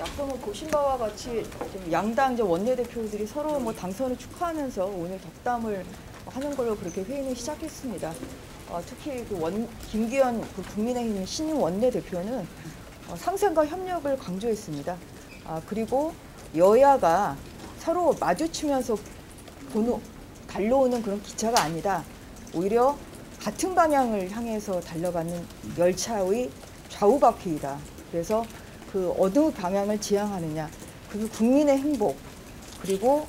앞서 보신 바와 같이 좀 양당 원내대표들이 서로 당선을 축하하면서 오늘 덕담을 하는 걸로 그렇게 회의는 시작했습니다. 특히 김기현 국민의힘 신임 원내대표는 상생과 협력을 강조했습니다. 그리고 여야가 서로 마주치면서 달려오는 그런 기차가 아니다. 오히려 같은 방향을 향해서 달려가는 열차의 좌우바퀴이다. 그래서 그 어느 방향을 지향하느냐, 그 국민의 행복, 그리고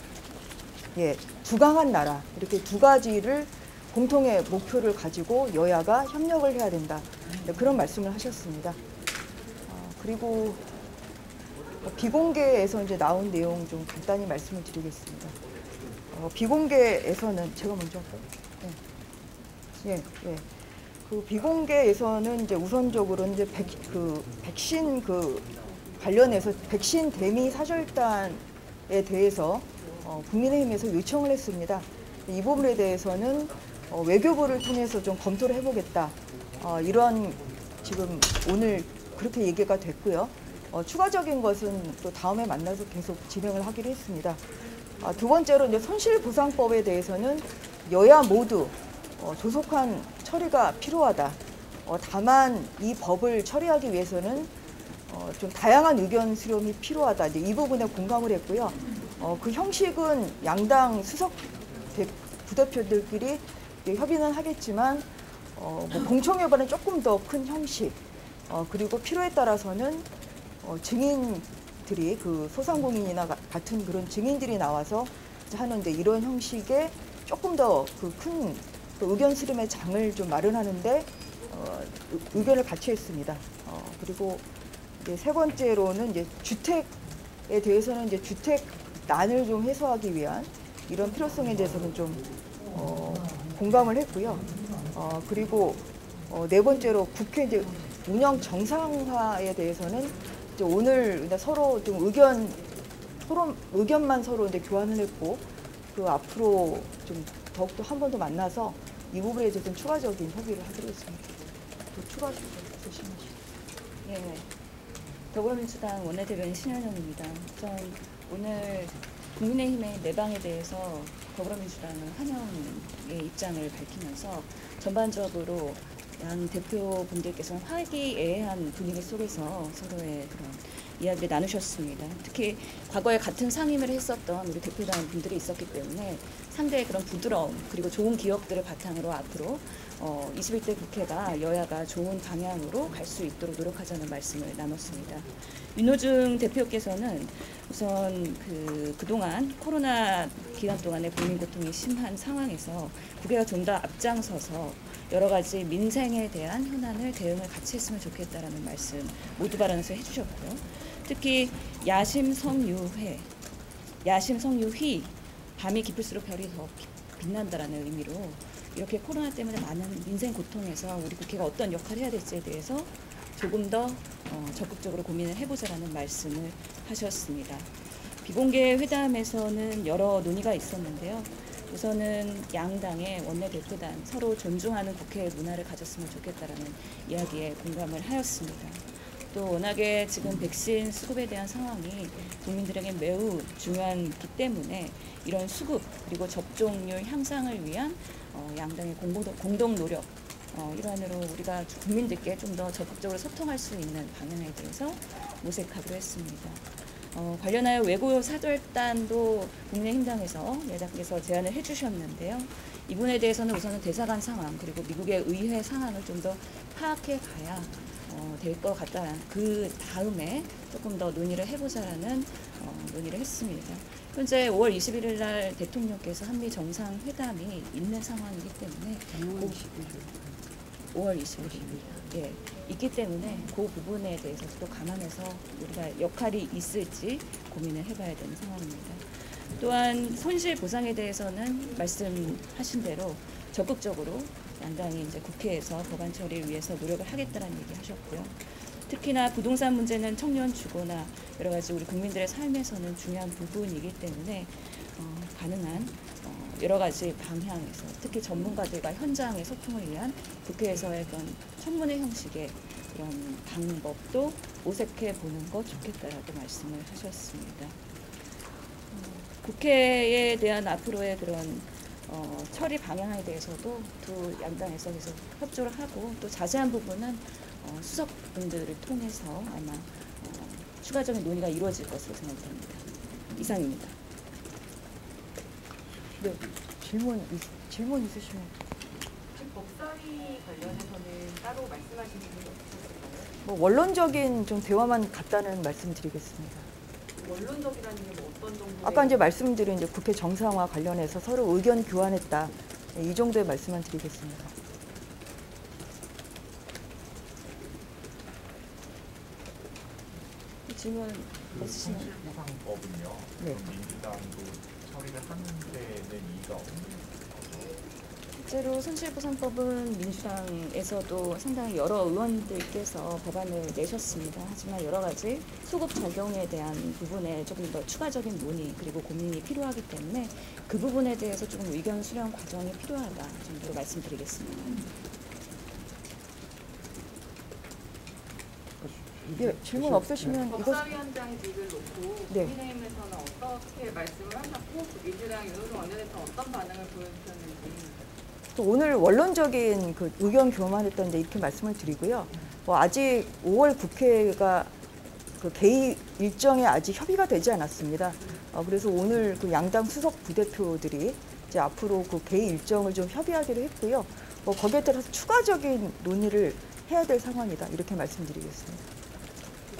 두 강한 나라, 이렇게 두 가지를 공통의 목표를 가지고 여야가 협력을 해야 된다. 그런 말씀을 하셨습니다. 그리고 비공개에서 이제 나온 내용 좀 간단히 말씀을 드리겠습니다. 비공개에서는 제가 먼저 할까요? 그 비공개에서는 이제 우선적으로 이제 백신 관련해서 백신 대미 사절단에 대해서 국민의힘에서 요청을 했습니다. 이 부분에 대해서는 외교부를 통해서 좀 검토를 해보겠다. 이런 지금 오늘 그렇게 얘기가 됐고요. 추가적인 것은 또 다음에 만나서 계속 진행을 하기로 했습니다. 두 번째로 이제 손실보상법에 대해서는 여야 모두 조속한 처리가 필요하다. 다만 이 법을 처리하기 위해서는 좀 다양한 의견 수렴이 필요하다. 이제 이 부분에 공감을 했고요. 그 형식은 양당 수석 부대표들끼리 협의는 하겠지만 공청회보다는 조금 더 큰 형식, 그리고 필요에 따라서는 증인들이 소상공인이나 같은 그런 증인들이 나와서 하는데 이런 형식의 조금 더 큰 의견 수렴의 장을 좀 마련하는데 의견을 같이 했습니다. 그리고 이제 세 번째로는 이제 주택에 대해서는 이제 주택난을 좀 해소하기 위한 이런 필요성에 대해서는 좀 공감을 했고요. 그리고 네 번째로 국회 이제 운영 정상화에 대해서는 이제 오늘 서로 좀 의견만 서로 이제 교환을 했고 앞으로 좀 더욱더 한 번 더 만나서 이 부분에 대해서 좀 추가적인 협의를 하기로 했습니다. 또 추가적인 조심하시죠. 네, 더불어민주당 원내대변인 신현영입니다. 우선 오늘 국민의힘의 내방에 대해서 더불어민주당은 환영의 입장을 밝히면서 전반적으로 양 대표분들께서는 화기애애한 분위기 속에서 서로의 그런 이야기를 나누셨습니다. 특히 과거에 같은 상임을 했었던 우리 대표단 분들이 있었기 때문에 상대의 그런 부드러움 그리고 좋은 기억들을 바탕으로 앞으로 21대 국회가 여야가 좋은 방향으로 갈 수 있도록 노력하자는 말씀을 나눴습니다. 윤호중 대표께서는 우선 그동안 코로나 기간 동안에 국민 고통이 심한 상황에서 국회가 좀 더 앞장서서 여러 가지 민생에 대한 현안을 대응을 같이 했으면 좋겠다라는 말씀 모두 발언에서 해주셨고요. 특히 야심성유회, 밤이 깊을수록 별이 더 빛난다라는 의미로 이렇게 코로나 때문에 많은 민생 고통에서 우리 국회가 어떤 역할을 해야 될지에 대해서 조금 더 적극적으로 고민을 해보자라는 말씀을 하셨습니다. 비공개 회담에서는 여러 논의가 있었는데요. 우선은 양당의 원내대표단 서로 존중하는 국회의 문화를 가졌으면 좋겠다라는 이야기에 공감을 하였습니다. 또 워낙에 지금 백신 수급에 대한 상황이 국민들에게 매우 중요하기 때문에 이런 수급 그리고 접종률 향상을 위한 양당의 공동 노력 일환으로 우리가 국민들께 좀 더 적극적으로 소통할 수 있는 방향에 대해서 모색하기로 했습니다. 관련하여 외교 사절단도 국민의힘당에서 야당께서 제안을 해주셨는데요. 이 부분에 대해서는 우선은 대사관 상황 그리고 미국의 의회 상황을 좀 더 파악해 가야 될 것 같다. 그 다음에 조금 더 논의를 해보자라는 논의를 했습니다. 현재 5월 21일 날 대통령께서 한미 정상회담이 있는 상황이기 때문에 5월 21일입니다. 있기 때문에 그 부분에 대해서 또 감안해서 우리가 역할이 있을지 고민을 해봐야 되는 상황입니다. 또한 손실 보상에 대해서는 말씀하신 대로 적극적으로 양당이 이제 국회에서 법안 처리를 위해서 노력을 하겠다는 얘기 하셨고요. 특히나 부동산 문제는 청년 주거나 여러 가지 우리 국민들의 삶에서는 중요한 부분이기 때문에 가능한 여러 가지 방향에서 특히 전문가들과 현장의 소통을 위한 국회에서의 그런 청문회 형식의 그런 방법도 모색해 보는 것 좋겠다라고 말씀을 하셨습니다. 국회에 대한 앞으로의 그런 처리 방향에 대해서도 두 양당에서 계속 협조를 하고 또 자세한 부분은 수석분들을 통해서 아마 추가적인 논의가 이루어질 것으로 생각됩니다. 이상입니다. 네, 질문 있으시면. 법사위 관련해서는 따로 말씀하시는 게 없으실까요? 뭐 원론적인 좀 대화만 갖다는 말씀드리겠습니다. 원론적이라는 게 뭐 어떤 정도의 아까 이제 말씀드린 이제 국회 정상화 관련해서 서로 의견 교환했다. 이 정도의 말씀만 드리겠습니다. 질문 없으시면 손실보상법은요. 네. 민주당도 처리를 하는 데는 이의가 없는 거죠. 실제로 손실보상법은 민주당에서도 상당히 여러 의원들께서 법안을 내셨습니다. 하지만 여러 가지 소급 적용에 대한 부분에 조금 더 추가적인 논의 그리고 고민이 필요하기 때문에 그 부분에 대해서 조금 의견 수렴 과정이 필요하다 정도로 말씀드리겠습니다. 예, 질문 없으시면 이거 법사위원장 직을 놓고 네. 국민의힘에서는 어떻게 말씀을 하셨고 민주당 윤호중 원내대표는 어떤 반응을 보여주셨는지. 또 오늘 원론적인 그 의견 교환했던데 이렇게 말씀을 드리고요. 뭐 아직 5월 국회가 그 개의 일정에 아직 협의가 되지 않았습니다. 그래서 오늘 그 양당 수석 부대표들이 이제 앞으로 그 개의 일정을 좀 협의하기로 했고요. 뭐 거기에 따라서 추가적인 논의를 해야 될 상황이다 이렇게 말씀드리겠습니다.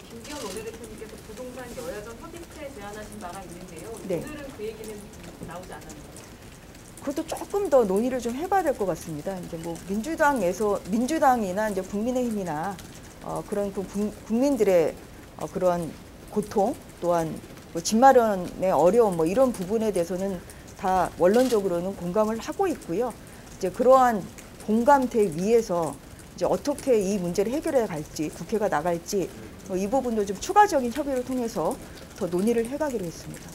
김기현 원내대표님께서 부동산 여야정 협의체 제안하신 바가 있는데요. 네. 오늘은 그 얘기는 나오지 않았나요? 그것도 조금 더 논의를 좀 해봐야 될 것 같습니다. 이제 뭐 민주당이나 이제 국민의힘이나 그런 그 국민들의 그런 고통 또한 뭐 집 마련의 어려움 뭐 이런 부분에 대해서는 다 원론적으로는 공감을 하고 있고요. 이제 그러한 공감대 위에서 이제 어떻게 이 문제를 해결해 갈지 국회가 나갈지 이 부분도 좀 추가적인 협의를 통해서 더 논의를 해가기로 했습니다.